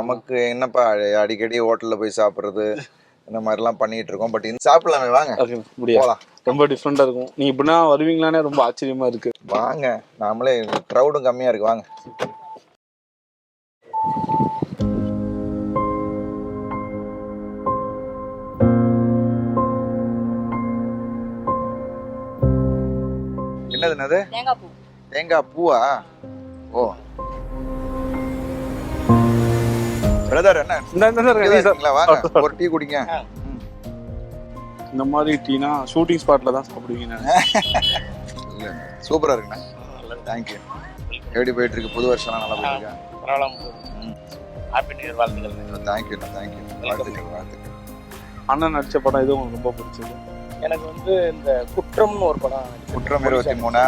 நமக்கு என்னப்பா அடிக்கடி ஹோட்டல்ல போய் சாப்பிட்றது இந்த மாதிரிலாம் பண்ணிட்டு இருக்கோம். பட் இந்த சாப்பிடலாமே, வாங்க முடியாது. ரொம்ப டிஃப்ரெண்டா இருக்கும். நீங்க இப்படின்னா வருவீங்களானே ரொம்ப ஆச்சரியமா இருக்கு. வாங்க, நாமளே க்ரௌடும் கம்மியா இருக்கு, வாங்க. என்னது? தேங்காய் பூ. தேங்காய் பூவா? ஓ பிரதர், என்ன வாங்க ஒரு டீ குடிங்க. இந்த மாதிரி டீனா ஷூட்டிங் ஸ்பாட்ல தான் சாப்பிடுவீங்க. சூப்பரா இருக்குண்ணா, தேங்க்யூ. எப்படி போயிட்டு இருக்கு? புது வருஷம் நல்லா போயிட்டு இருக்கா? ஹாப்பி நியூ இயர் வாழ்த்துக்கள். தேங்க்யூ. வாழ்த்துக்கள். அண்ணன் நடிச்ச படம் எதுவும் உங்களுக்கு ரொம்ப பிடிச்சது? எனக்கு வந்து இந்த குற்றம்னு ஒரு படம், குற்றம் 23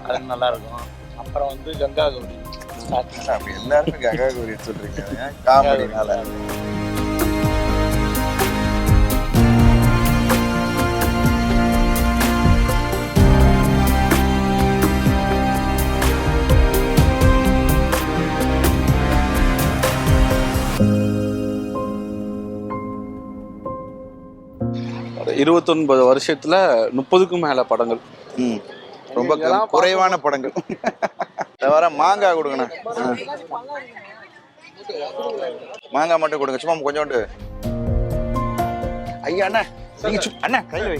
அது நல்லா இருக்கும். அப்புறம் வந்து கங்கா கௌரி. அப்படி எல்லாருமே கங்கா கௌரி சொல்றீங்க காமெடினால. ஒரு 29 வருஷத்துல 30க்கும் மேல படங்கள். ரொம்ப குறைவான படங்கள். வர மாங்காய் கொடுங்கண்ணா, மாங்காய் மட்டும் கொடுங்க, சும்மா கொஞ்சோண்டு. ஐயா அண்ணா, அண்ணா கையில் வை.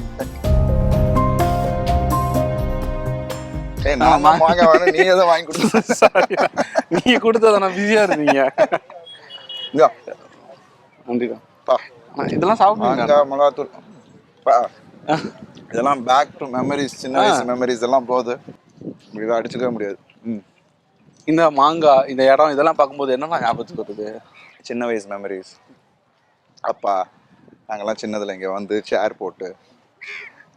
மாங்காய் வேணும், நீங்க தான் வாங்கி கொடுத்த. நீங்க கொடுத்தத நான் பிஸியா இருந்தீங்க. நன்றிதான். இதெல்லாம் சாப்பிடுங்க. மிளகாத்தூள் இதெல்லாம் பேக் டு மெமரிஸ், சின்ன வயசு மெமரிஸ் எல்லாம் போகுது, இப்படிதான் அடிச்சுக்கவே முடியாது. இந்த மாங்காய், இந்த இடம், இதெல்லாம் பார்க்கும்போது என்னெல்லாம் ஞாபகத்துக்கு வருது? சின்ன வயசு மெமரிஸ். அப்பா நாங்கெல்லாம் சின்னதுல இங்கே வந்து சேர் போட்டு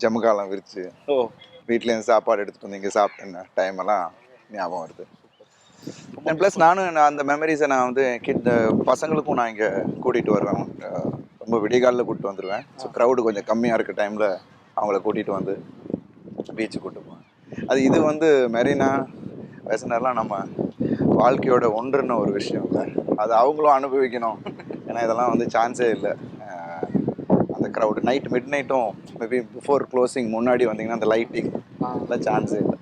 ஜமுகாலம் விரிச்சு வீட்லேருந்து சாப்பாடு எடுத்துட்டு வந்து இங்கே சாப்பிட்டேன் டைம் எல்லாம் ஞாபகம் வருது. அண்ட் ப்ளஸ் நானும் அந்த மெமரிஸை நான் வந்து பசங்களுக்கும் நான் இங்கே கூட்டிகிட்டு வர்றேன். ரொம்ப விடிகாலில் கூப்பிட்டு வந்துடுவேன். ஸோ க்ரௌடு கொஞ்சம் கம்மியாக இருக்க டைமில் அவங்கள கூட்டிகிட்டு வந்து பீச்சு கூப்பிட்டு போவேன். இது வந்து மெரினா வயசுனர்லாம் நம்ம வாழ்க்கையோட ஒன்றுன்னு ஒரு விஷயம் இல்லை, அது அவங்களும் அனுபவிக்கணும். ஏன்னா இதெல்லாம் வந்து சான்ஸே இல்லை. அந்த க்ரௌடு மிட் நைட்டும் மேபி பிஃபோர் க்ளோசிங் முன்னாடி வந்தீங்கன்னா அந்த லைட்டிங் எல்லாம் சான்ஸே இல்லை.